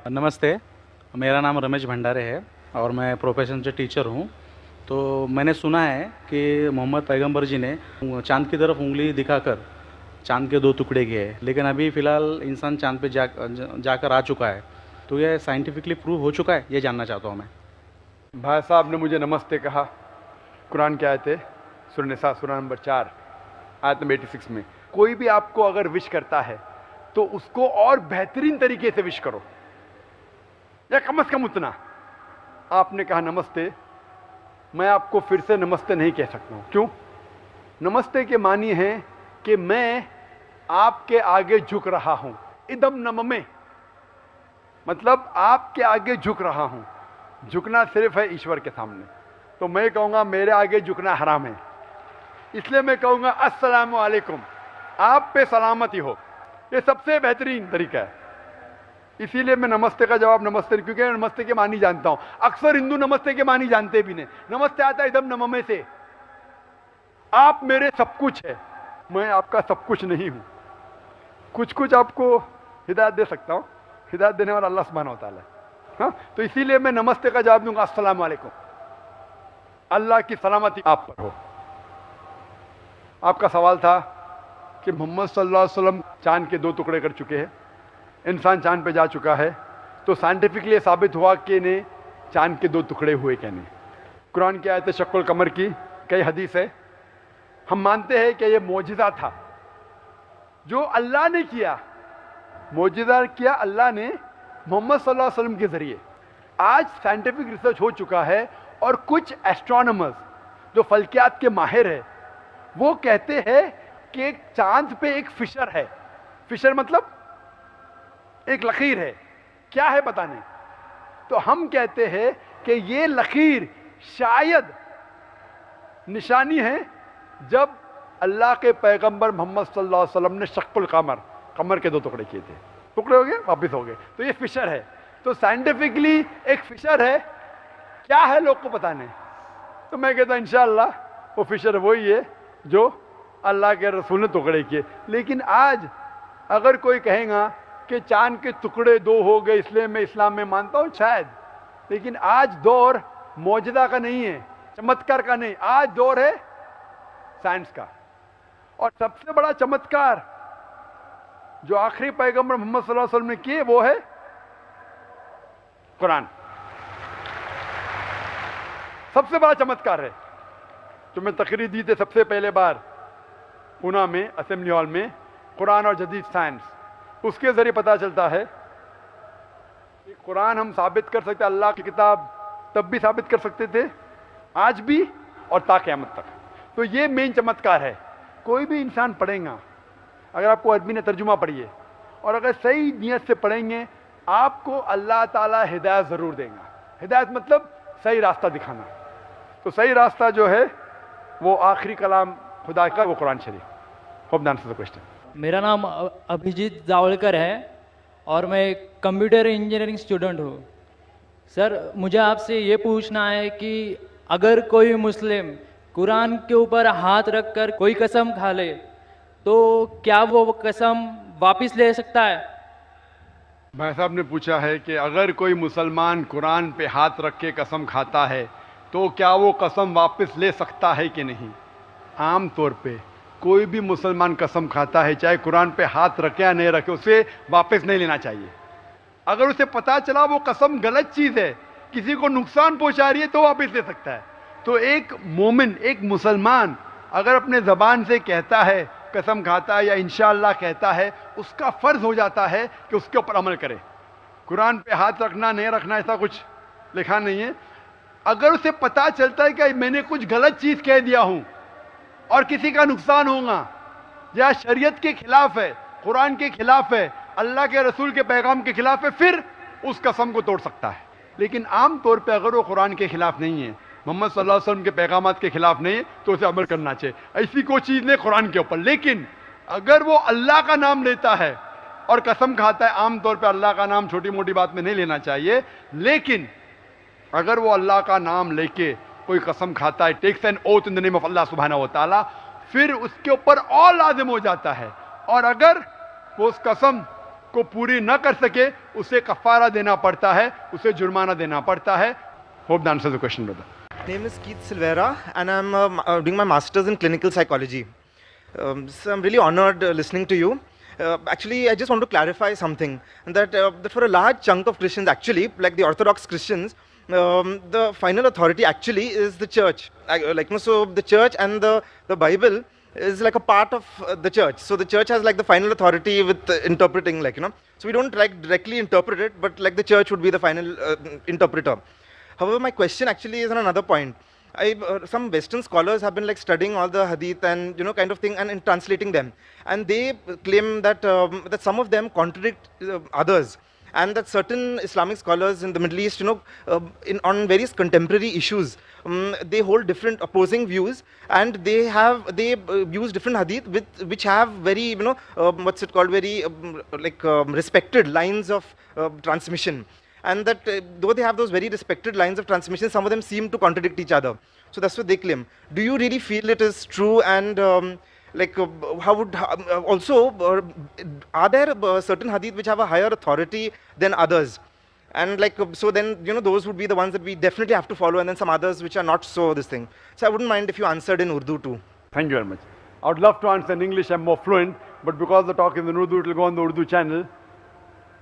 नमस्ते, मेरा नाम रमेश भंडारे है और मैं प्रोफेशन से टीचर हूँ। तो मैंने सुना है कि मोहम्मद पैगंबर जी ने चाँद की तरफ उंगली दिखाकर चाँद के दो टुकड़े किए, लेकिन अभी फ़िलहाल इंसान चाँद पे जाकर आ चुका है। तो यह साइंटिफिकली प्रूव हो चुका है, ये जानना चाहता हूँ मैं। भाई साहब ने मुझे नमस्ते कहा। कुरान की आयत है सूरह निसा सूरह नंबर 4 आयत नंबर 86 में, कोई भी आपको अगर विश करता है तो उसको और बेहतरीन तरीके से विश करो, या कम से कम उतना। आपने कहा नमस्ते, मैं आपको फिर से नमस्ते नहीं कह सकता हूँ। क्यों? नमस्ते के मानी है कि मैं आपके आगे झुक रहा हूँ। इदम नम में मतलब आपके आगे झुक रहा हूँ। झुकना सिर्फ है ईश्वर के सामने। तो मैं कहूँगा मेरे आगे झुकना हराम है, इसलिए मैं कहूँगा अस्सलामु अलैकुम, आप पे सलामती हो। ये सबसे बेहतरीन तरीका है। इसीलिए मैं नमस्ते का जवाब नमस्ते, क्योंकि मैं नमस्ते के मानी जानता हूँ। अक्सर हिंदू नमस्ते के मानी जानते भी नहीं। नमस्ते आता है इदम नममे से, आप मेरे सब कुछ है, मैं आपका सब कुछ नहीं हूँ। कुछ कुछ आपको हिदायत दे सकता हूँ, हिदायत देने वाला अल्लाह सुब्हानहू व तआला है। हाँ, तो इसीलिए मैं नमस्ते का जवाब दूंगा अस्सलाम वालेकुम, अल्लाह की सलामती आप पर हो। आपका सवाल था कि मोहम्मद सल्लल्लाहु अलैहि वसल्लम चांद के 2 टुकड़े कर चुके हैं, इंसान चांद पे जा चुका है, तो साइंटिफिकली साबित हुआ कि ने चांद के 2 टुकड़े हुए क्या नहीं। कुरान की आयत शक्ल कमर की कई हदीस है। हम मानते हैं कि ये मौजिज़ा था जो अल्लाह ने किया, मौजिज़ा किया अल्लाह ने मोहम्मद सल्लल्लाहु अलैहि वसल्लम के जरिए। आज साइंटिफिक रिसर्च हो चुका है और कुछ एस्ट्रोनॉमर्स जो फल्कियात के माहिर है वो कहते हैं कि एक चांद पे एक फिशर है। फिशर मतलब एक लकीर है। क्या है पता नहीं। तो हम कहते हैं कि ये लकीर शायद निशानी है जब अल्लाह के पैगंबर मोहम्मद सल्लल्लाहु अलैहि वसल्लम ने शक्ल कमर, कमर के 2 टुकड़े किए थे। टुकड़े हो गए वापिस हो गए, तो ये फिशर है। तो साइंटिफिकली एक फिशर है, क्या है लोग को पता नहीं। तो मैं कहता इंशाअल्लाह वो फिशर वही है जो अल्लाह के रसूल ने टुकड़े किए। लेकिन आज अगर कोई कहेगा कि चांद के टुकड़े 2 हो गए इसलिए मैं इस्लाम में मानता हूँ, शायद, लेकिन आज दौर मौजदा का नहीं है, चमत्कार का नहीं, आज दौर है साइंस का। और सबसे बड़ा चमत्कार जो आखिरी पैगंबर मोहम्मद सल्लल्लाहु अलैहि वसल्लम ने किए वो है कुरान। सबसे बड़ा चमत्कार है। जो मैं तकरीर दी थी सबसे पहले बार पूना में असेंबली हॉल में, कुरान और जदीद साइंस, उसके जरिए पता चलता है कि कुरान हम साबित कर सकते, अल्लाह की किताब तब भी साबित कर सकते थे, आज भी और ता क़यामत तक। तो ये मेन चमत्कार है। कोई भी इंसान पढ़ेगा, अगर आपको अरबी ने तर्जुमा पढ़िए और अगर सही नियत से पढ़ेंगे, आपको अल्लाह ताला हिदायत ज़रूर देगा। हिदायत मतलब सही रास्ता दिखाना। तो सही रास्ता जो है वो आखिरी कलाम खुदा का, वो कुरान शरीफ। Hope the answer the question. मेरा नाम अभिजीत जावलकर है और मैं कंप्यूटर इंजीनियरिंग स्टूडेंट हूँ। सर, मुझे आपसे ये पूछना है कि अगर कोई मुस्लिम कुरान के ऊपर हाथ रखकर कोई कसम खा ले तो क्या वो कसम वापस ले सकता है? भाई साहब ने पूछा है कि अगर कोई मुसलमान कुरान पे हाथ रख के कसम खाता है तो क्या वो कसम वापस ले सकता है कि नहीं। आम तौर पे कोई भी मुसलमान कसम खाता है, चाहे कुरान पे हाथ रखे या नहीं रखे, उसे वापस नहीं लेना चाहिए। अगर उसे पता चला वो कसम गलत चीज़ है, किसी को नुकसान पहुंचा रही है, तो वापस ले सकता है। तो एक मोमिन, एक मुसलमान अगर अपने ज़बान से कहता है, कसम खाता है या इंशाअल्लाह कहता है, उसका फ़र्ज़ हो जाता है कि उसके ऊपर अमल करे। कुरान पे हाथ रखना नहीं रखना ऐसा कुछ लिखा नहीं है। अगर उसे पता चलता है कि मैंने कुछ गलत चीज़ कह दिया हूँ और किसी का नुकसान होगा या शरीयत के खिलाफ है, कुरान के खिलाफ है, अल्लाह के रसूल के पैगाम के खिलाफ है, फिर उस कसम को तोड़ सकता है। लेकिन आम तौर पे अगर वो कुरान के खिलाफ नहीं है, मोहम्मद सल्लल्लाहु अलैहि वसल्लम के पैगामात के खिलाफ नहीं है, तो उसे अमल करना चाहिए। ऐसी कोई चीज़ नहीं कुरान के ऊपर। लेकिन अगर वो अल्लाह का नाम लेता है और कसम खाता है, आम तौर पे अल्लाह का नाम छोटी मोटी बात में नहीं लेना चाहिए, लेकिन अगर वो अल्लाह का नाम लेके कोई कसम खाता है, takes an oath in the name of Allah सुब्हानहू व तआला, फिर उसके ऊपर और लाजिम हो जाता है। और अगर वो उस कसम کو پوری نہ کر سکے اسے کفارہ دینا پڑتا ہے, اسے جرمانہ دینا پڑتا ہے. Hope that answers the question, brother. My name is Keith Silvera, and I'm doing my master's in clinical psychology. So I'm really honored listening to you. Actually, I just want to clarify something, that for a large chunk of Christians, actually, like the Orthodox Christians, the final authority actually is the church. So the church and the Bible is like a part of the church. So the church has like the final authority with interpreting, So we don't like directly interpret it, but like the church would be the final interpreter. However, my question actually is on another point. Some Western scholars have been like studying all the hadith and kind of thing and translating them, and they claim that that some of them contradict others, and that certain Islamic scholars in the Middle East, on various contemporary issues, they hold different opposing views, and they use different hadith which have very very respected lines of transmission. And that though they have those very respected lines of transmission, some of them seem to contradict each other. So that's what they claim. Do you really feel it is true? And are there certain hadith which have a higher authority than others? And so then those would be the ones that we definitely have to follow, and then some others which are not so this thing. So I wouldn't mind if you answered in Urdu too. Thank you very much. I would love to answer in English, I'm more fluent, but because the talk is in Urdu, it will go on the Urdu channel.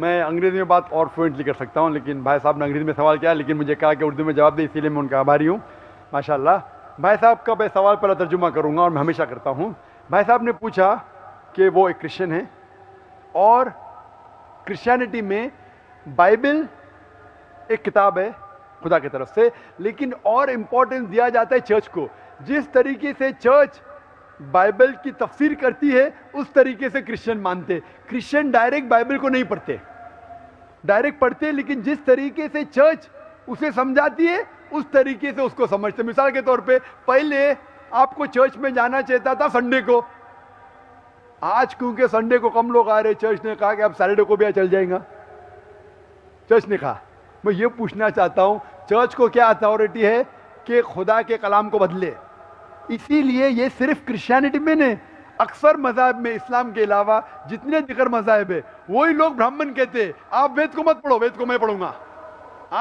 میں انگریزی میں بات اور fluently کر سکتا ہوں, لیکن بھائی صاحب نے انگریزی میں سوال کیا, لیکن مجھے کہا کہ اردو میں جواب دے, اسی لیے میں ان کا آبھاری ہوں. ماشاء اللہ. بھائی صاحب کا میں سوال پہلا ترجمہ کروں گا, اور میں ہمیشہ کرتا ہوں. بھائی صاحب نے پوچھا کہ وہ ایک کرسچن ہیں, اور کرسچینٹی میں بائبل ایک کتاب ہے خدا کی طرف سے, لیکن اور امپورٹنس دیا جاتا ہے چرچ کو. جس طریقے سے چرچ بائبل کی تفسیر کرتی ہے اس طریقے سے کرسچن مانتے. کرسچن ڈائریکٹ بائبل کو نہیں پڑھتے, ڈائریکٹ پڑھتے, لیکن جس طریقے سے چرچ اسے سمجھاتی ہے اس طریقے سے اس کو سمجھتے. مثال کے طور پہ پہلے آپ کو چرچ میں جانا چاہتا تھا سنڈے کو, آج کیونکہ سنڈے کو کم لوگ آ رہے, چرچ نے کہا کہ اب سیٹرڈے کو بھی چل جائیں گا. چرچ نے کہا. میں یہ پوچھنا چاہتا ہوں, چرچ کو کیا اتھارٹی ہے کہ خدا کے کلام کو بدلے؟ اسی لیے یہ صرف کرسچینٹی میں نہیں, اکثر مذاہب میں اسلام کے علاوہ جتنے دیگر مذاہب ہے وہی لوگ برہمن کہتے آپ وید کو مت پڑھو, وید کو میں پڑھوں گا.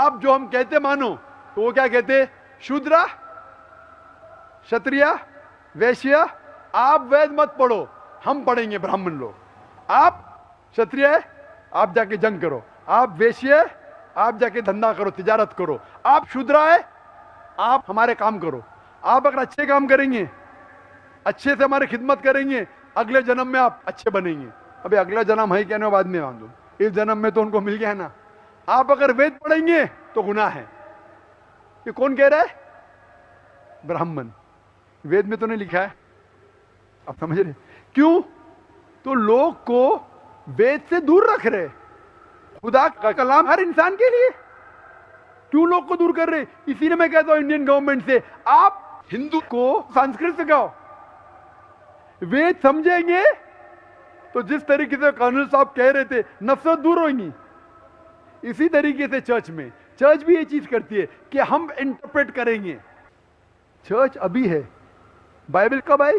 آپ جو ہم کہتے مانو, تو وہ کیا کہتے, شودرا, شتریا, ویشیا, آپ وید مت پڑھو, ہم پڑھیں گے برہمن لوگ. آپ شتریا ہے, آپ جا کے جنگ کرو. آپ ویشیا ہے, آپ جا کے دھندا کرو, تجارت کرو. آپ شودرا ہے, آپ ہمارے کام کرو. آپ اگر اچھے کام کریں گے, اچھے سے ہماری خدمت کریں گے, اگلے جنم میں آپ اچھے بنیں گے. ابھی اگلا جنم ہے کہنے بعد میں مان دو, اس جنم میں تو ان کو مل گیا ہے نا. آپ اگر وید پڑھیں گے تو گناہ ہے. یہ کون کہہ رہا ہے؟ برہمن. وید میں تو نہیں لکھا ہے, آپ سمجھ رہے کیوں؟ تو لوگ کو وید سے دور رکھ رہے. خدا کا کلام ہر انسان کے لیے, کیوں لوگ کو دور کر رہے؟ اسی لیے میں کہتا ہوں انڈین گورنمنٹ سے, آپ ہندو کو سنسکرت سکھاؤ. وید سمجھیں گے تو جس طریقے سے کرنل صاحب کہہ رہے تھے نفرت دور ہوئیں گی. اسی طریقے سے چرچ بھی یہ چیز کرتی ہے کہ ہم انٹرپریٹ کریں گے. چرچ ابھی ہے, بائبل کب آئی؟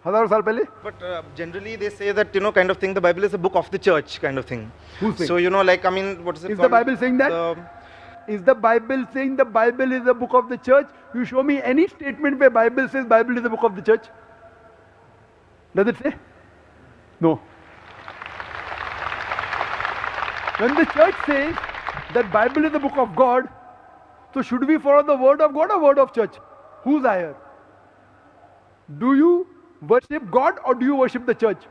1000 سال پہلے. But generally they say that kind of thing, the Bible is a book of the church kind of thing. Who's saying? So what is it Is called? the Bible saying that? Is the Bible saying the Bible is a book of the church? You show me any statement where Bible says Bible is a book of the church. Does it say? No. When the church says that Bible is the book of God, so should we follow the word of God or word of church? Who's higher? Do you worship God or do you worship the church?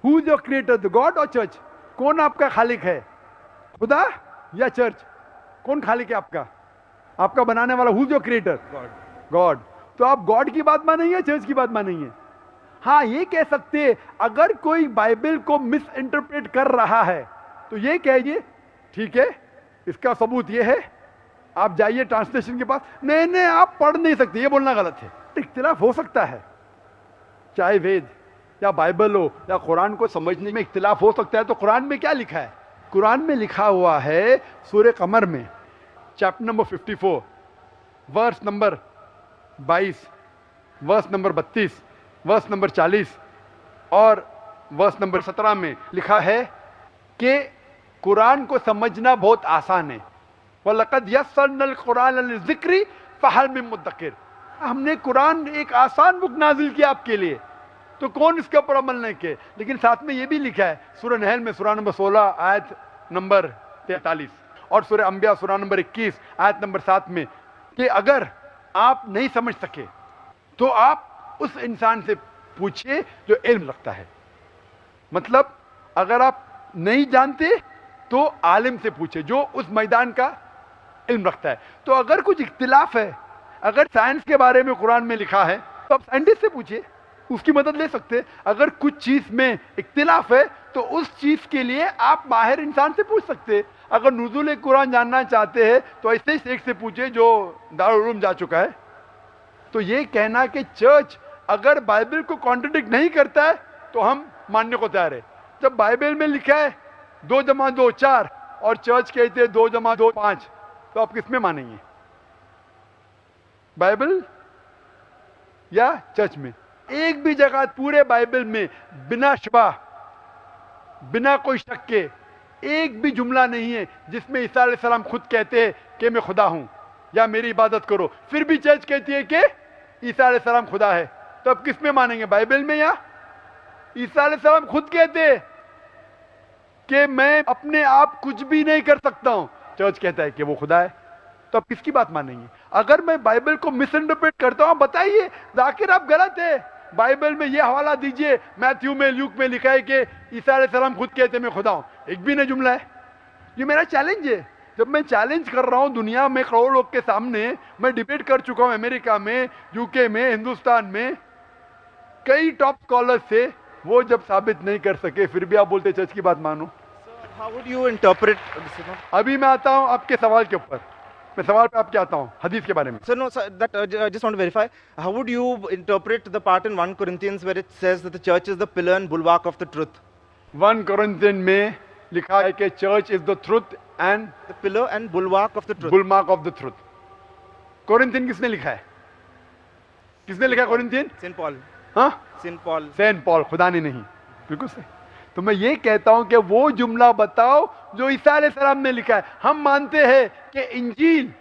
Who's your creator, the God or church? کون آپ کا خالق ہے, خدا یا church? کون خالق ہے آپ کا, آپ کا بنانے والا؟ Who's your creator? God. تو آپ گاڈ کی بات مانیں گے, چرچ کی بات مانیں گے؟ ہاں یہ کہہ سکتے اگر کوئی بائبل کو مس انٹرپریٹ کر رہا ہے تو یہ کہیے ٹھیک ہے, اس کا ثبوت یہ ہے, آپ جائیے ٹرانسلیشن کے پاس. نہیں آپ پڑھ نہیں سکتے, یہ بولنا غلط ہے. اختلاف ہو سکتا ہے, چاہے وید یا بائبل ہو یا قرآن کو سمجھنے میں اختلاف ہو سکتا ہے. تو قرآن میں کیا لکھا ہے؟ قرآن میں لکھا ہوا ہے سورہ قمر میں chapter number 54 verse number 22, verse number 32, verse number 40 اور वर्स नंबर 17 में लिखा है कि कुरान को समझना बहुत आसान है, वलक़द यस्सरनल कुरान लिज़िक्रि फ़हल मिन मुद्दकिर। हमने कुरान एक आसान बुक नाजिल किया आपके लिए, तो कौन इसके ऊपर अमल नहीं किए। लेकिन साथ में ये भी लिखा है सूरह नहल में सूरह नंबर 16 आयत नंबर 43 और सूरह अंबिया सूरह नंबर 21 आयत नंबर 7 में कि अगर आप नहीं समझ सके तो आप उस इंसान से पूछिए जो इल्म रखता है। मतलब अगर आप नहीं जानते तो आलिम से पूछे जो उस मैदान का इल्म रखता है। तो अगर कुछ इख्तिलाफ है, अगर साइंस के बारे में कुरान में लिखा है तो आप साइंटिस्ट से पूछिए, उसकी मदद ले सकते हैं। अगर कुछ चीज़ में इख्तिलाफ है तो उस चीज़ के लिए आप माहिर इंसान से पूछ सकते हैं। अगर नुज़ूल कुरान जानना चाहते हैं तो ऐसे ही शेख से पूछे जो दारुल उलूम जा चुका है। तो ये कहना कि चर्च अगर बाइबल को कॉन्ट्रडिक्ट नहीं करता है तो हम मानने को तैयार है। जब बाइबल में लिखा है 2 जमा 2 4 और चर्च कहते हैं 2 जमा 2 5, तो आप किस में मानेंगे, बाइबल या चर्च में? एक भी जगह पूरे बाइबल में बिना शुबा, बिना कोई शक के एक भी जुमला नहीं है जिसमें ईसा अलैहिस्सलाम खुद कहते हैं कि मैं खुदा हूं या मेरी इबादत करो, फिर भी चर्च कहती है कि ईसा अलैहिस्सलाम खुदा है। तो अब किस में मानेंगे, बाइबल में या? ईसा अलैहिस्सलाम खुद कहते हैं कि मैं अपने आप कुछ भी नहीं कर सकता हूं, चर्च कहता है कि वो खुदा है। तो अब किसकी बात मानेंगे? अगर मैं बाइबल को मिस इंटरप्रेट करता हूं बताइए, जाकिर आप गलत है। बाइबल में ये हवाला दीजिए, मैथ्यू में, ल्यूक में लिखा है कि ईसा अलैहिस्सलाम खुद कहते मैं खुदा हूं, एक भी नहीं जुमला है। ये मेरा चैलेंज है। जब मैं चैलेंज कर रहा हूं दुनिया में करोड़ों लोग के सामने, मैं डिबेट कर चुका हूं अमेरिका में, यूके में, हिंदुस्तान में, कई टॉप स्कॉलर्स से, वो जब साबित नहीं कर सके फिर भी आप बोलते चर्च की बात मानो। How would you interpret? अभी मैं आता हूं आपके सवाल के ऊपर, मैं सवाल पे आपके आता हूं हदीस के बारे में। So no, sir, that I just want to verify. How would you interpret the part in 1 Corinthians where it says that the church is the pillar and bulwark of the truth? 1 Corinthian में लिखा है कि church is the truth and The pillar and bulwark of the truth. Bulwark of the truth. Corinthian किसने लिखा है? किसने लिखा है कोरिन्थियन? Saint Paul. हाँ, Saint Paul. सेंट पॉल, खुदा ने नहीं। बिल्कुल सही। तो मैं ये कहता हूं कि वो जुमला बताओ जो ईसा अलैहिस्सलाम ने लिखा है। हम मानते हैं कि इंजील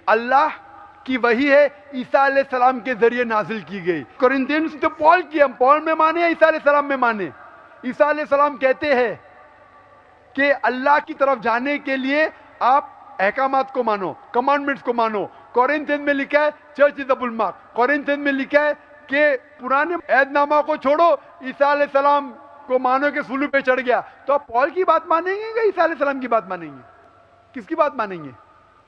अल्लाह की वही है, ईसा अलैहिस्सलाम के जरिए नाजिल की गई। कोरिन्थियंस तो पॉल की, हम पॉल में माने या ईसा अलैहिस्सलाम में माने? ईसा अलैहिस्सलाम कहते हैं कि अल्लाह की तरफ जाने के लिए आप अहकामात को मानो, कमांडमेंट्स को मानो। कोरिन्थियन में लिखा है चर्च इज द बुलमार्क। कोरिन्थियन में लिखा है कि पुराने ऐदनामा को छोड़ो, ईसा अलैहिस्सलाम को मानो कि सूली पे चढ़ गया। तो आप पॉल की बात मानेंगे या ईसा अलैहिस्सलाम की बात मानेंगे? किसकी बात मानेंगे?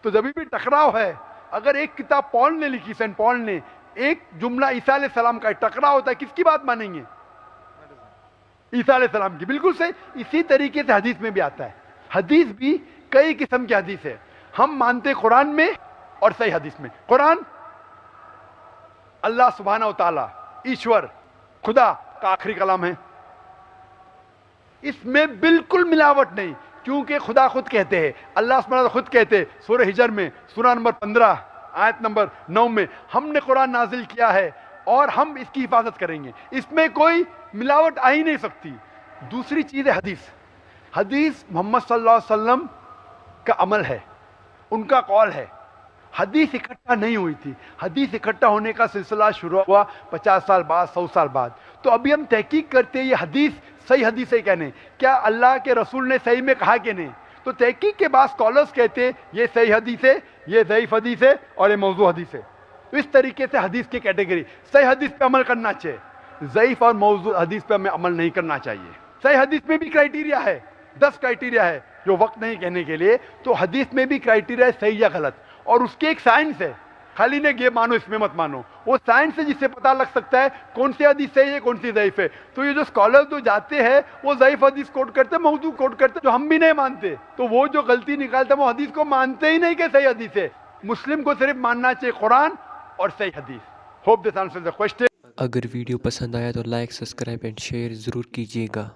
तो जब भी टकराव है, अगर एक किताब पॉल ने लिखी, सेंट पॉल ने, एक जुमला ईसा अलैहिस्सलाम का, टकराव होता है, किसकी बात मानेंगे? ईसा अलैहिस्सलाम की। बिल्कुल सही। इसी तरीके से हदीस में भी आता है। हदीस भी कई किस्म की हदीस है। हम मानते कुरान में और सही हदीस में। कुरान अल्लाह सुब्हानहू व तआला, ईश्वर, खुदा का आखिरी कलाम है। इसमें बिल्कुल मिलावट नहीं, क्योंकि खुदा खुद कहते हैं, अल्लाह सुब्हानहू खुद कहते हैं सूरह हिजर में सूरह नंबर 15 आयत नंबर 9 में, हमने कुरान नाजिल किया है और हम इसकी हिफाजत करेंगे। इसमें कोई मिलावट आ ही नहीं सकती। दूसरी चीज़ है हदीस। हदीस मोहम्मद सल्लल्लाहु अलैहि वसल्लम का अमल है, उनका कौल है। हदीस इकट्ठा नहीं हुई थी। हदीस इकट्ठा होने का सिलसिला शुरू हुआ 50 साल बाद, 100 साल बाद। तो अभी हम तहकीक करते हैं ये हदीस सही हदीस है क्या नहीं, क्या अल्लाह के रसूल ने सही में कहा कि नहीं। तो तहकीक के बाद स्कॉलर्स कहते हैं ये सही हदीस है, ये ज़ईफ़ हदीस है और ये मौजू हदीस है। तो इस तरीके से हदीस की कैटेगरी, सही हदीस पे अमल करना चाहिए, ज़ईफ़ और मौजू हदीस पे हमें अमल नहीं करना चाहिए। सही हदीस में भी क्राइटेरिया है, 10 क्राइटेरिया है जो वक्त नहीं कहने के लिए। तो हदीस में भी क्राइटेरिया है सही या गलत, और उसकी एक साइंस है। खाली ने ये मानो इसमें मत मानो, वो साइंस है जिससे पता लग सकता है कौन सी हदीस सही है, कौन सी ज़ईफ़ है। तो ये जो स्कॉलर जो जाते हैं वो ज़ईफ़ हदीस कोट करते, मौजू कोट करते, जो हम भी नहीं मानते। तो वो जो गलती निकालते वो हदीस को मानते ही नहीं कि सही हदीस है। मुस्लिम को सिर्फ मानना चाहिए कुरान और सही हदीस। Hope this answers the question. अगर वीडियो पसंद आया तो लाइक, सब्सक्राइब एंड शेयर ज़रूर कीजिएगा।